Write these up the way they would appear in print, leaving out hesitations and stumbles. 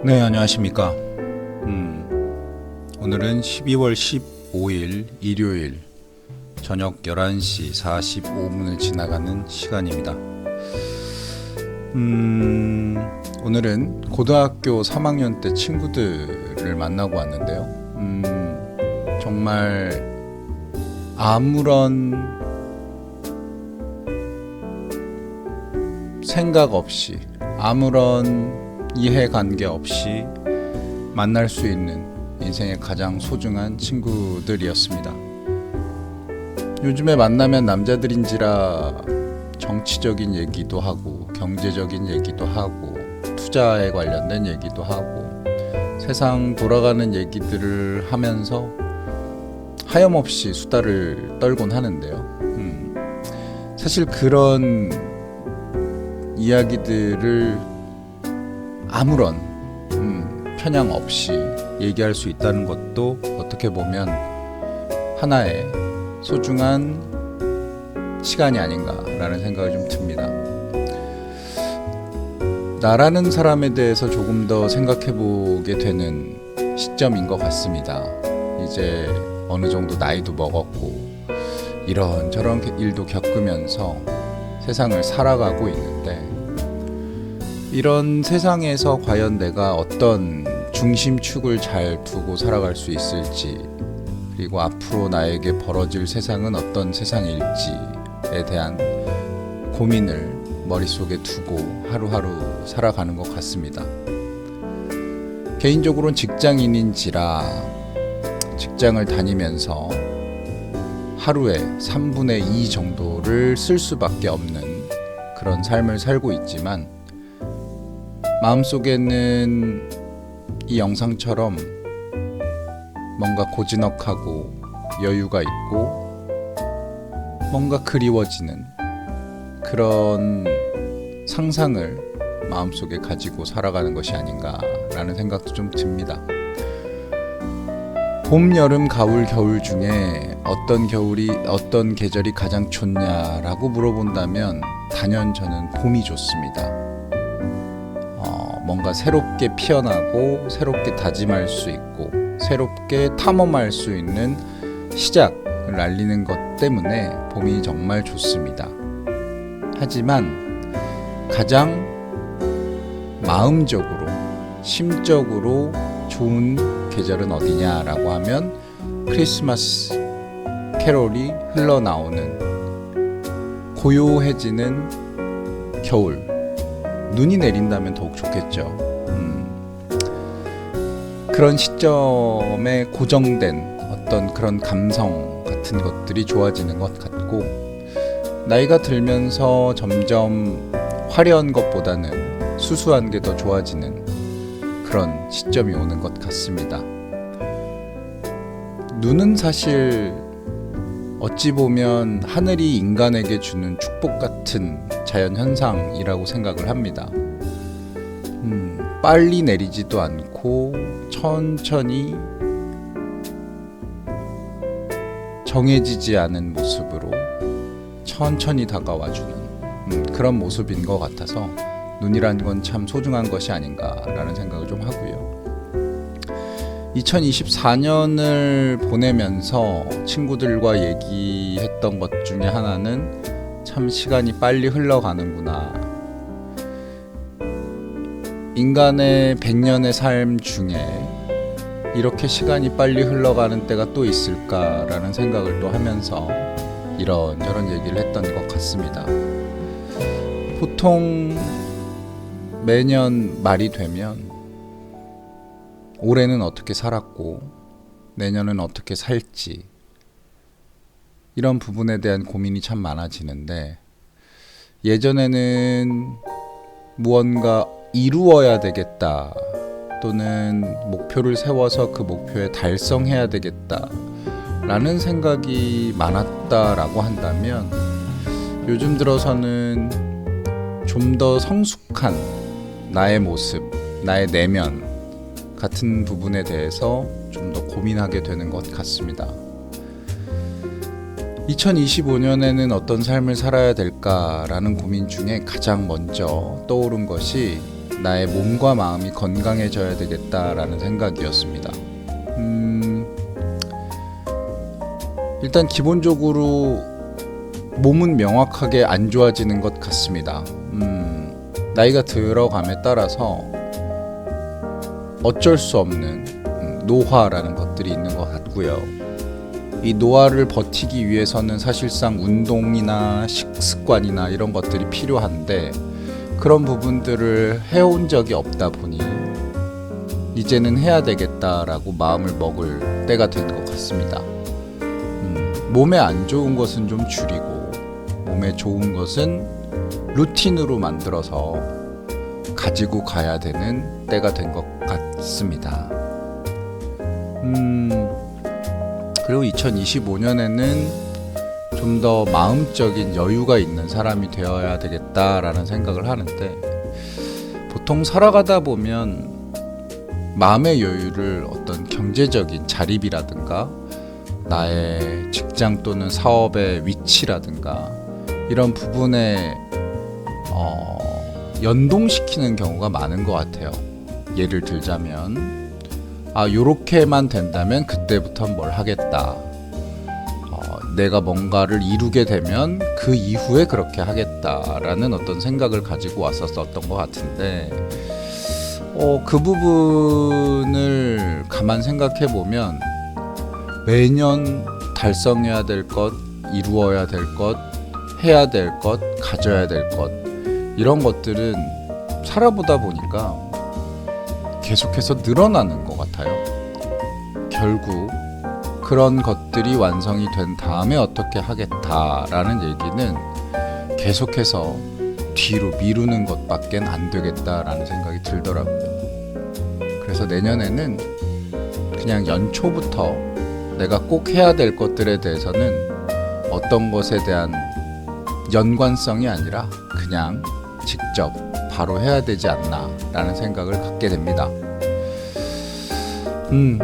네, 안녕하십니까. 오늘은 12월 15일 일요일 저녁 11시 45분을 지나가는 시간입니다. 오늘은 고등학교 3학년 때 친구들을 만나고 왔는데요. 정말 아무런 생각 없이, 아무런 이해관계 없이 만날 수 있는 인생의 가장 소중한 친구들이었습니다. 요즘에 만나면 남자들인지라 정치적인 얘기도 하고 경제적인 얘기도 하고 투자에 관련된 얘기도 하고 세상 돌아가는 얘기들을 하면서 하염없이 수다를 떨곤 하는데요. 사실 그런 이야기들을 아무런 편향 없이 얘기할 수 있다는 것도 어떻게 보면 하나의 소중한 시간이 아닌가라는 생각이 좀 듭니다. 나라는 사람에 대해서 조금 더 생각해 보게 되는 시점인 것 같습니다. 이제 어느 정도 나이도 먹었고 이런저런 일도 겪으면서 세상을 살아가고 있는데, 이런 세상에서 과연 내가 어떤 중심축을 잘 두고 살아갈 수 있을지, 그리고 앞으로 나에게 벌어질 세상은 어떤 세상일지에 대한 고민을 머릿속에 두고 하루하루 살아가는 것 같습니다. 개인적으로는 직장인인지라 직장을 다니면서 하루에 3분의 2 정도를 쓸 수밖에 없는 그런 삶을 살고 있지만, 마음속에는 이 영상처럼 뭔가 고즈넉하고 여유가 있고 뭔가 그리워지는 그런 상상을 마음속에 가지고 살아가는 것이 아닌가라는 생각도 좀 듭니다. 봄, 여름, 가을, 겨울 중에 어떤 계절이 가장 좋냐라고 물어본다면 단연 저는 봄이 좋습니다. 뭔가 새롭게 피어나고 새롭게 다짐할 수 있고 새롭게 탐험할 수 있는 시작을 알리는 것 때문에 봄이 정말 좋습니다. 하지만 가장 마음적으로, 심적으로 좋은 계절은 어디냐라고 하면 크리스마스 캐롤이 흘러나오는 고요해지는 겨울, 눈이 내린다면 더욱 좋겠죠. 그런 시점에 고정된 어떤 그런 감성 같은 것들이 좋아지는 것 같고, 나이가 들면서 점점 화려한 것보다는 수수한 게 더 좋아지는 그런 시점이 오는 것 같습니다. 눈은 사실 어찌 보면 하늘이 인간에게 주는 축복 같은 자연 현상이라고 생각을 합니다. 빨리 내리지도 않고 천천히 정해지지 않은 모습으로 천천히 다가와주는 그런 모습인 것 같아서 눈이라는 건 참 소중한 것이 아닌가라는 생각을 좀 하고요. 2024년을 보내면서 친구들과 얘기했던 것 중에 하나는 참 시간이 빨리 흘러가는구나. 인간의 100년의 삶 중에 이렇게 시간이 빨리 흘러가는 때가 또 있을까라는 생각을 또 하면서 이런저런 얘기를 했던 것 같습니다. 보통 매년 말이 되면 올해는 어떻게 살았고 내년은 어떻게 살지, 이런 부분에 대한 고민이 참 많아지는데, 예전에는 무언가 이루어야 되겠다 또는 목표를 세워서 그 목표에 달성해야 되겠다 라는 생각이 많았다라고 한다면, 요즘 들어서는 좀 더 성숙한 나의 모습, 나의 내면 같은 부분에 대해서 좀 더 고민하게 되는 것 같습니다. 2025년에는 어떤 삶을 살아야 될까라는 고민 중에 가장 먼저 떠오른 것이 나의 몸과 마음이 건강해져야 되겠다라는 생각이었습니다. 일단 기본적으로 몸은 명확하게 안 좋아지는 것 같습니다. 나이가 들어감에 따라서 어쩔 수 없는 노화라는 것들이 있는 것 같고요. 이 노화를 버티기 위해서는 사실상 운동이나 식습관이나 이런 것들이 필요한데 그런 부분들을 해온 적이 없다 보니 이제는 해야 되겠다라고 마음을 먹을 때가 된 것 같습니다. 몸에 안 좋은 것은 좀 줄이고 몸에 좋은 것은 루틴으로 만들어서 가지고 가야 되는 때가 된 것 같습니다. 그리고 2025년에는 좀 더 마음적인 여유가 있는 사람이 되어야 되겠다라는 생각을 하는데, 보통 살아가다 보면 마음의 여유를 어떤 경제적인 자립이라든가 나의 직장 또는 사업의 위치라든가 이런 부분에 연동시키는 경우가 많은 것 같아요. 예를 들자면 요렇게만 된다면 그때부터 뭘 하겠다. 내가 뭔가를 이루게 되면 그 이후에 그렇게 하겠다라는 어떤 생각을 가지고 왔었던 것 같은데, 그 부분을 가만 생각해 보면 매년 달성해야 될 것, 이루어야 될 것, 해야 될 것, 가져야 될 것, 이런 것들은 살아보다 보니까 계속해서 늘어나는 것 같아요. 결국 그런 것들이 완성이 된 다음에 어떻게 하겠다라는 얘기는 계속해서 뒤로 미루는 것밖에 안 되겠다라는 생각이 들더라고요. 그래서 내년에는 그냥 연초부터 내가 꼭 해야 될 것들에 대해서는 어떤 것에 대한 연관성이 아니라 그냥 직접 바로 해야 되지 않나 라는 생각을 갖게 됩니다.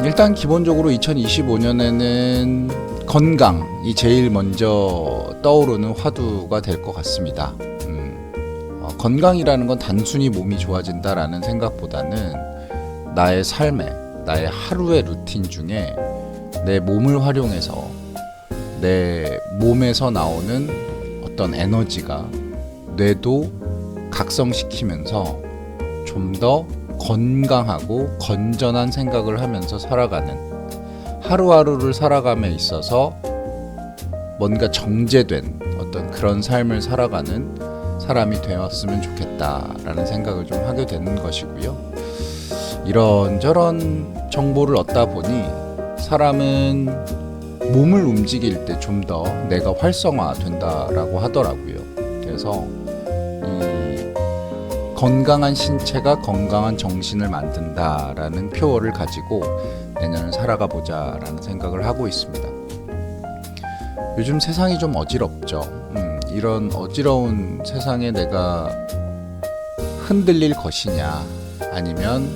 일단 기본적으로 2025년에는 건강이 제일 먼저 떠오르는 화두가 될 것 같습니다. 건강이라는 건 단순히 몸이 좋아진다라는 생각보다는 나의 삶에, 나의 하루의 루틴 중에 내 몸을 활용해서 내 몸에서 나오는 어떤 에너지가 뇌도 각성시키면서 좀 더 건강하고 건전한 생각을 하면서 살아가는, 하루하루를 살아감에 있어서 뭔가 정제된 어떤 그런 삶을 살아가는 사람이 되었으면 좋겠다라는 생각을 좀 하게 되는 것이고요. 이런저런 정보를 얻다 보니 사람은 몸을 움직일 때 좀 더 내가 활성화된다라고 하더라고요. 그래서 이 건강한 신체가 건강한 정신을 만든다라는 표어를 가지고 내년을 살아가 보자라는 생각을 하고 있습니다. 요즘 세상이 좀 어지럽죠. 이런 어지러운 세상에 내가 흔들릴 것이냐, 아니면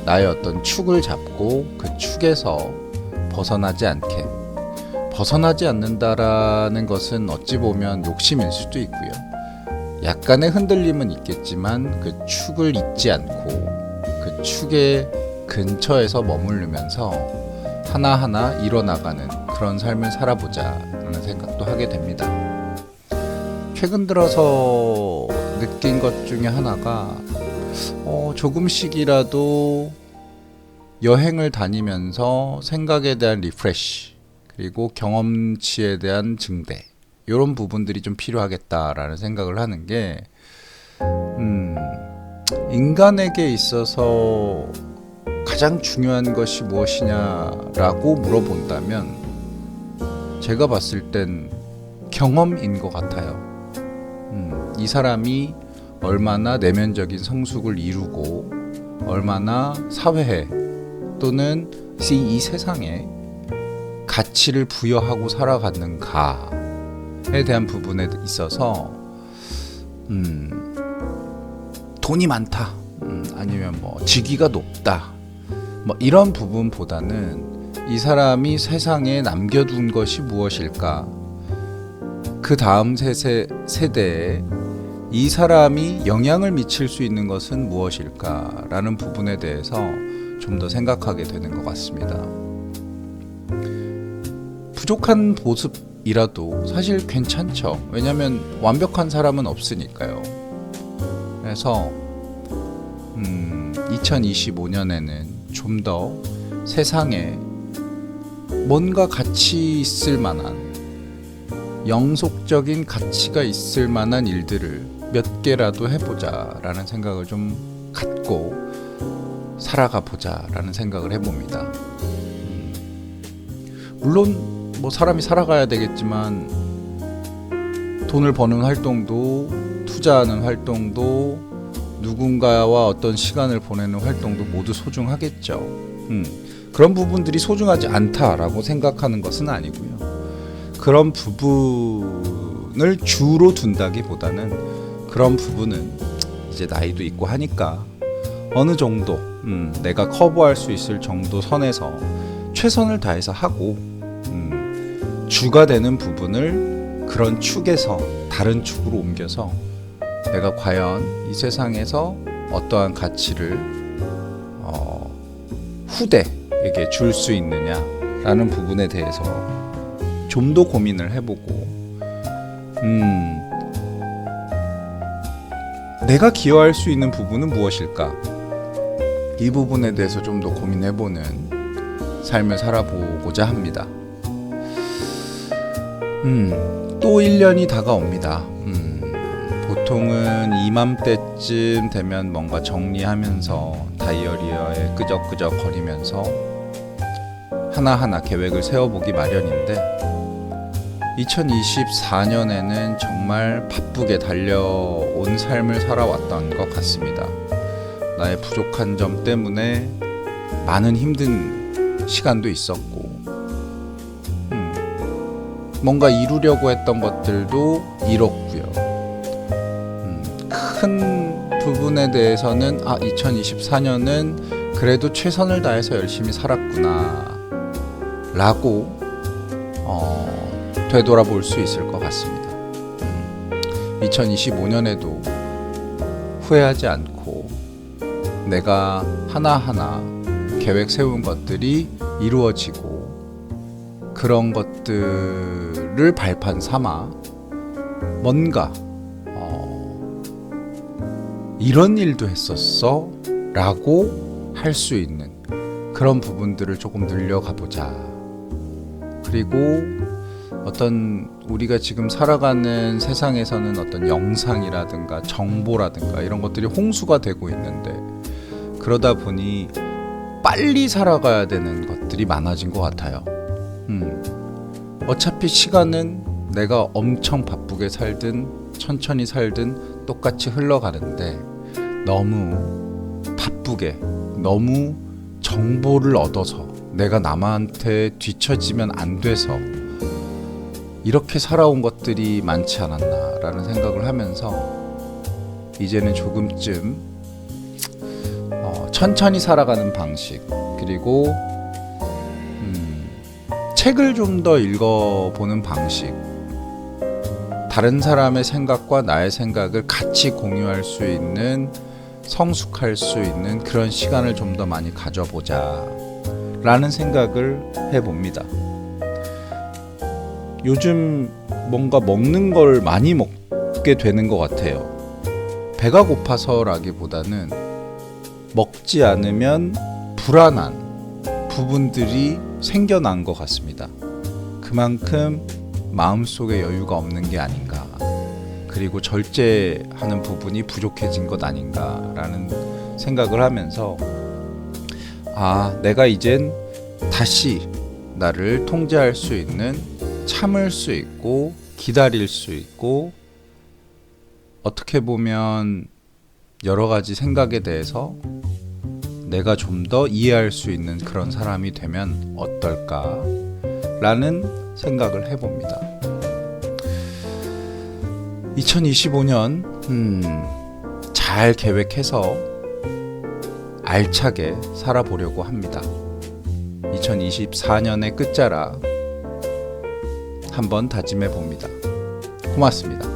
나의 어떤 축을 잡고 그 축에서 벗어나지 않는다라는 것은 어찌 보면 욕심일 수도 있고요. 약간의 흔들림은 있겠지만 그 축을 잊지 않고 그 축의 근처에서 머무르면서 하나하나 이뤄나가는 그런 삶을 살아보자라는 생각도 하게 됩니다. 최근 들어서 느낀 것 중에 하나가 조금씩이라도 여행을 다니면서 생각에 대한 리프레시, 그리고 경험치에 대한 증대, 이런 부분들이 좀 필요하겠다라는 생각을 하는 게, 인간에게 있어서 가장 중요한 것이 무엇이냐라고 물어본다면 제가 봤을 땐 경험인 것 같아요. 이 사람이 얼마나 내면적인 성숙을 이루고 얼마나 사회에 또는 이 세상에 가치를 부여하고 살아가는가에 대한 부분에 있어서 돈이 많다, 아니면 뭐 직위가 높다, 뭐 이런 부분보다는 이 사람이 세상에 남겨둔 것이 무엇일까, 그 다음 세대에 이 사람이 영향을 미칠 수 있는 것은 무엇일까라는 부분에 대해서 좀 더 생각하게 되는 것 같습니다. 부족한 모습이라도 사실 괜찮죠. 왜냐하면 완벽한 사람은 없으니까요. 그래서 2025년에는 좀 더 세상에 뭔가 가치 있을 만한, 영속적인 가치가 있을 만한 일들을 몇 개라도 해보자라는 생각을 좀 갖고 살아가 보자라는 생각을 해봅니다. 물론 뭐 사람이 살아가야 되겠지만 돈을 버는 활동도, 투자하는 활동도, 누군가와 어떤 시간을 보내는 활동도 모두 소중하겠죠. 그런 부분들이 소중하지 않다라고 생각하는 것은 아니고요. 그런 부분을 주로 둔다기보다는 그런 부분은 이제 나이도 있고 하니까 어느 정도 내가 커버할 수 있을 정도 선에서 최선을 다해서 하고, 주가 되는 부분을 그런 축에서 다른 축으로 옮겨서 내가 과연 이 세상에서 어떠한 가치를 후대에게 줄 수 있느냐라는 부분에 대해서 좀 더 고민을 해보고, 내가 기여할 수 있는 부분은 무엇일까? 이 부분에 대해서 좀 더 고민해보는 삶을 살아보고자 합니다. 또 1년이 다가옵니다. 보통은 이맘때쯤 되면 뭔가 정리하면서 다이어리에 끄적끄적 거리면서 하나하나 계획을 세워보기 마련인데, 2024년에는 정말 바쁘게 달려온 삶을 살아왔던 것 같습니다. 나의 부족한 점 때문에 많은 힘든 시간도 있었고, 뭔가 이루려고 했던 것들도 이뤘고요. 큰 부분에 대해서는 2024년은 그래도 최선을 다해서 열심히 살았구나 라고 되돌아볼 수 있을 것 같습니다. 2025년에도 후회하지 않고 내가 하나하나 계획 세운 것들이 이루어지고, 그런 것들을 발판 삼아 뭔가 이런 일도 했었어 라고 할 수 있는 그런 부분들을 조금 늘려가 보자. 그리고 어떤 우리가 지금 살아가는 세상에서는 어떤 영상이라든가 정보라든가 이런 것들이 홍수가 되고 있는데, 그러다 보니 빨리 살아가야 되는 것들이 많아진 것 같아요. 어차피 시간은 내가 엄청 바쁘게 살든 천천히 살든 똑같이 흘러가는데, 너무 바쁘게, 너무 정보를 얻어서 내가 남한테 뒤처지면 안 돼서 이렇게 살아온 것들이 많지 않았나라는 생각을 하면서, 이제는 조금쯤 천천히 살아가는 방식, 그리고 책을 좀 더 읽어보는 방식, 다른 사람의 생각과 나의 생각을 같이 공유할 수 있는, 성숙할 수 있는 그런 시간을 좀 더 많이 가져보자 라는 생각을 해봅니다. 요즘 뭔가 먹는 걸 많이 먹게 되는 것 같아요. 배가 고파서라기보다는 먹지 않으면 불안한 부분들이 생겨난 것 같습니다. 그만큼 마음속에 여유가 없는 게 아닌가, 그리고 절제하는 부분이 부족해진 것 아닌가라는 생각을 하면서, 내가 이젠 다시 나를 통제할 수 있는, 참을 수 있고 기다릴 수 있고, 어떻게 보면 여러 가지 생각에 대해서 내가 좀 더 이해할 수 있는 그런 사람이 되면 어떨까 라는 생각을 해봅니다. 2025년 잘 계획해서 알차게 살아보려고 합니다. 2024년의 끝자락 한번 다짐해 봅니다. 고맙습니다.